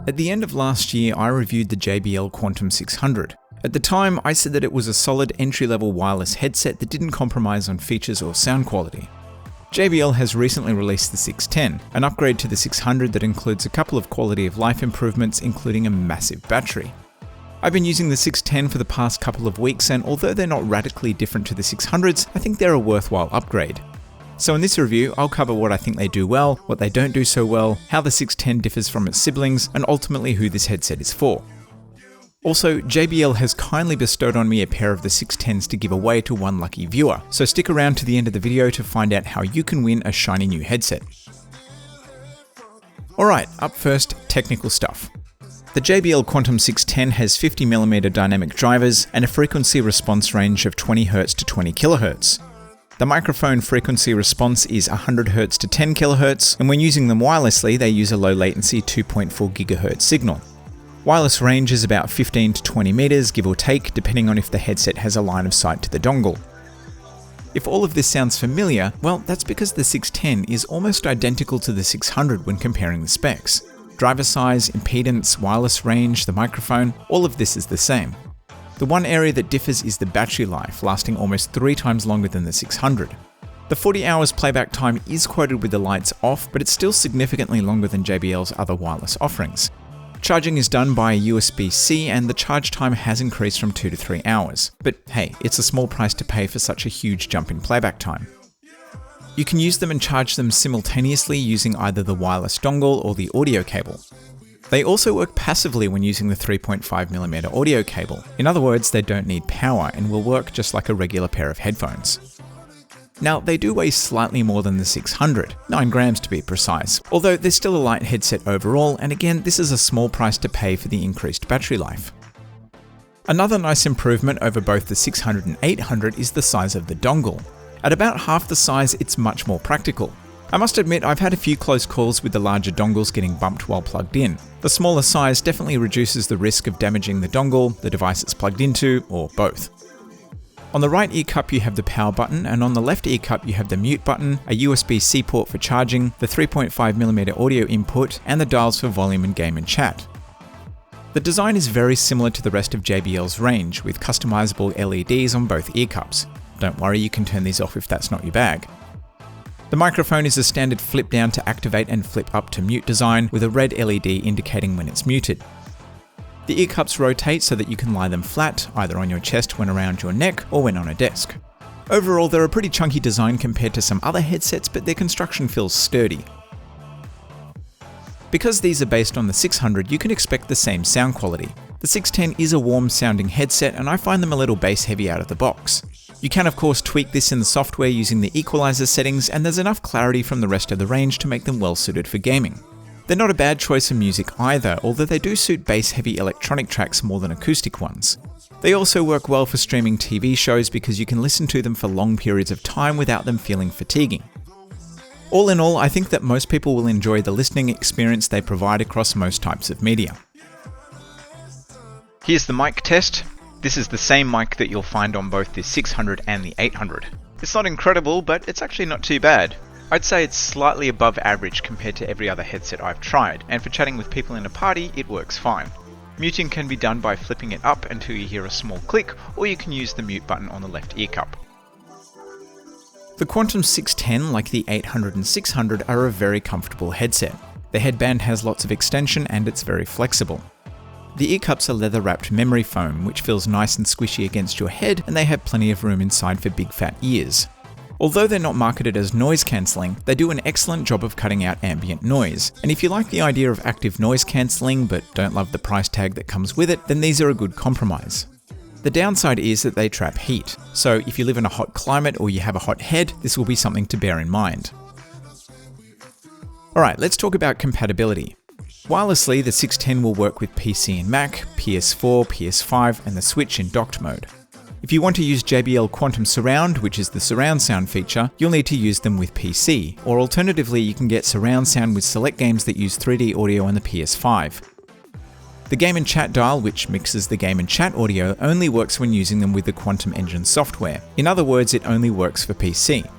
At the end of last year, I reviewed the JBL Quantum 600. At the time, I said that it was a solid entry-level wireless headset that didn't compromise on features or sound quality. JBL has recently released the 610, an upgrade to the 600 that includes a couple of quality of life improvements, including a massive battery. I've been using the 610 for the past couple of weeks, and although they're not radically different to the 600s, I think they're a worthwhile upgrade. So in this review, I'll cover what I think they do well, what they don't do so well, how the 610 differs from its siblings, and ultimately who this headset is for. Also, JBL has kindly bestowed on me a pair of the 610s to give away to one lucky viewer, so stick around to the end of the video to find out how you can win a shiny new headset. Alright, up first, technical stuff. The JBL Quantum 610 has 50mm dynamic drivers and a frequency response range of 20Hz to 20kHz. The microphone frequency response is 100Hz to 10kHz, and when using them wirelessly, they use a low latency 2.4 GHz signal. Wireless range is about 15 to 20 meters, give or take, depending on if the headset has a line of sight to the dongle. If all of this sounds familiar, well, that's because the 610 is almost identical to the 600 when comparing the specs. Driver size, impedance, wireless range, the microphone, all of this is the same. The one area that differs is the battery life, lasting almost 3 times longer than the 600. The 40 hours playback time is quoted with the lights off, but it's still significantly longer than JBL's other wireless offerings. Charging is done by USB-C, and the charge time has increased from 2 to 3 hours. But hey, it's a small price to pay for such a huge jump in playback time. You can use them and charge them simultaneously using either the wireless dongle or the audio cable. They also work passively when using the 3.5mm audio cable. In other words, they don't need power and will work just like a regular pair of headphones. Now, they do weigh slightly more than the 600, 9 grams to be precise, although they're still a light headset overall, and again, this is a small price to pay for the increased battery life. Another nice improvement over both the 600 and 800 is the size of the dongle. At about half the size, it's much more practical. I must admit, I've had a few close calls with the larger dongles getting bumped while plugged in. The smaller size definitely reduces the risk of damaging the dongle, the device it's plugged into, or both. On the right ear cup you have the power button, and on the left ear cup you have the mute button, a USB-C port for charging, the 3.5mm audio input, and the dials for volume and game and chat. The design is very similar to the rest of JBL's range, with customizable LEDs on both ear cups. Don't worry, you can turn these off if that's not your bag. The microphone is a standard flip down to activate and flip up to mute design, with a red LED indicating when it's muted. The ear cups rotate so that you can lie them flat, either on your chest when around your neck or when on a desk. Overall, they're a pretty chunky design compared to some other headsets, but their construction feels sturdy. Because these are based on the 600, you can expect the same sound quality. The 610 is a warm sounding headset, and I find them a little bass heavy out of the box. You can of course tweak this in the software using the equalizer settings, and there's enough clarity from the rest of the range to make them well suited for gaming. They're not a bad choice for music either, although they do suit bass-heavy electronic tracks more than acoustic ones. They also work well for streaming TV shows because you can listen to them for long periods of time without them feeling fatiguing. All in all, I think that most people will enjoy the listening experience they provide across most types of media. Here's the mic test. This is the same mic that you'll find on both the 600 and the 800. It's not incredible, but it's actually not too bad. I'd say it's slightly above average compared to every other headset I've tried, and for chatting with people in a party, it works fine. Muting can be done by flipping it up until you hear a small click, or you can use the mute button on the left ear cup. The Quantum 610, like the 800 and 600, are a very comfortable headset. The headband has lots of extension and it's very flexible. The ear cups are leather-wrapped memory foam, which feels nice and squishy against your head, and they have plenty of room inside for big fat ears. Although they're not marketed as noise cancelling, they do an excellent job of cutting out ambient noise, and if you like the idea of active noise cancelling but don't love the price tag that comes with it, then these are a good compromise. The downside is that they trap heat, so if you live in a hot climate or you have a hot head, this will be something to bear in mind. Alright, let's talk about compatibility. Wirelessly, the 610 will work with PC and Mac, PS4, PS5, and the Switch in docked mode. If you want to use JBL Quantum Surround, which is the surround sound feature, you'll need to use them with PC, or alternatively you can get surround sound with select games that use 3D audio on the PS5. The Game and Chat dial, which mixes the game and chat audio, only works when using them with the Quantum Engine software. In other words, it only works for PC.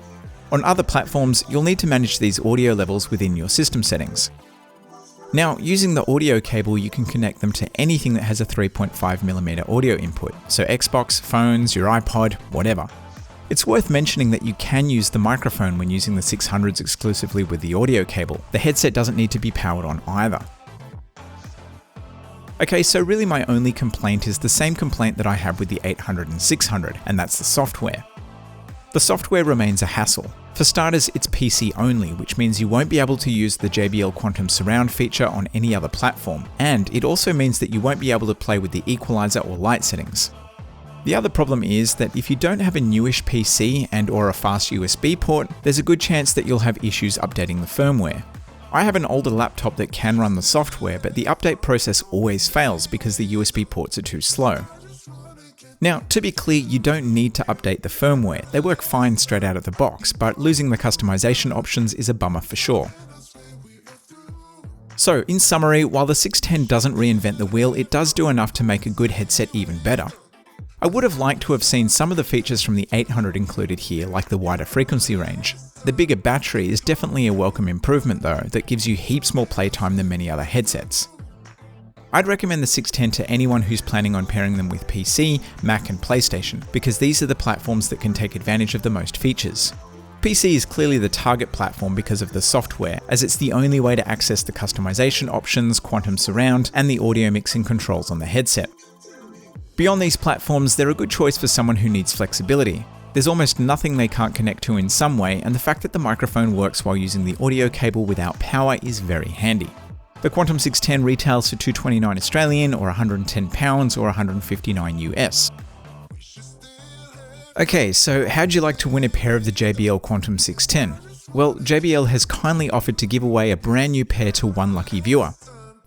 On other platforms, you'll need to manage these audio levels within your system settings. Now, using the audio cable, you can connect them to anything that has a 3.5mm audio input, so Xbox, phones, your iPod, whatever. It's worth mentioning that you can use the microphone when using the 600s exclusively with the audio cable. The headset doesn't need to be powered on either. Okay, so really my only complaint is the same complaint that I have with the 800 and 600, and that's the software. The software remains a hassle. For starters, it's PC only, which means you won't be able to use the JBL Quantum surround feature on any other platform, and it also means that you won't be able to play with the equalizer or light settings. The other problem is that if you don't have a newish PC and/or a fast USB port, there's a good chance that you'll have issues updating the firmware. I have an older laptop that can run the software, but the update process always fails because the USB ports are too slow. Now, to be clear, you don't need to update the firmware. They work fine straight out of the box, but losing the customization options is a bummer for sure. So, in summary, while the 610 doesn't reinvent the wheel, it does do enough to make a good headset even better. I would have liked to have seen some of the features from the 800 included here, like the wider frequency range. The bigger battery is definitely a welcome improvement though, that gives you heaps more playtime than many other headsets. I'd recommend the 610 to anyone who's planning on pairing them with PC, Mac and PlayStation, because these are the platforms that can take advantage of the most features. PC is clearly the target platform because of the software, as it's the only way to access the customization options, Quantum Surround, and the audio mixing controls on the headset. Beyond these platforms, they're a good choice for someone who needs flexibility. There's almost nothing they can't connect to in some way, and the fact that the microphone works while using the audio cable without power is very handy. The Quantum 610 retails for $229 Australian or £110 or $159 US. Okay, so how'd you like to win a pair of the JBL Quantum 610? Well, JBL has kindly offered to give away a brand new pair to one lucky viewer.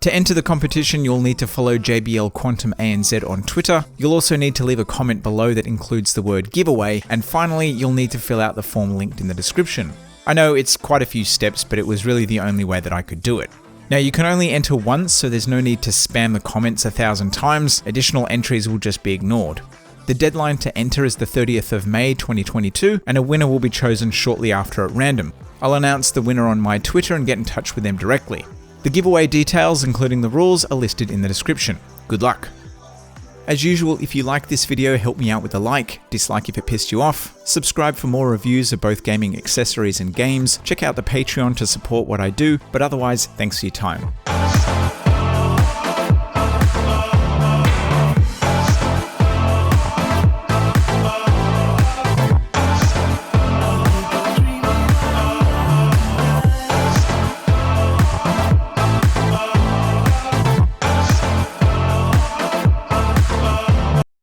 To enter the competition, you'll need to follow JBL Quantum ANZ on Twitter. You'll also need to leave a comment below that includes the word giveaway. And finally, you'll need to fill out the form linked in the description. I know it's quite a few steps, but it was really the only way that I could do it. Now, you can only enter once, so there's no need to spam the comments 1,000 times. Additional entries will just be ignored. The deadline to enter is the 30th of May 2022, and a winner will be chosen shortly after at random. I'll announce the winner on my Twitter and get in touch with them directly. The giveaway details, including the rules, are listed in the description. Good luck! As usual, if you like this video, help me out with a like, dislike if it pissed you off, subscribe for more reviews of both gaming accessories and games, check out the Patreon to support what I do, but otherwise, thanks for your time.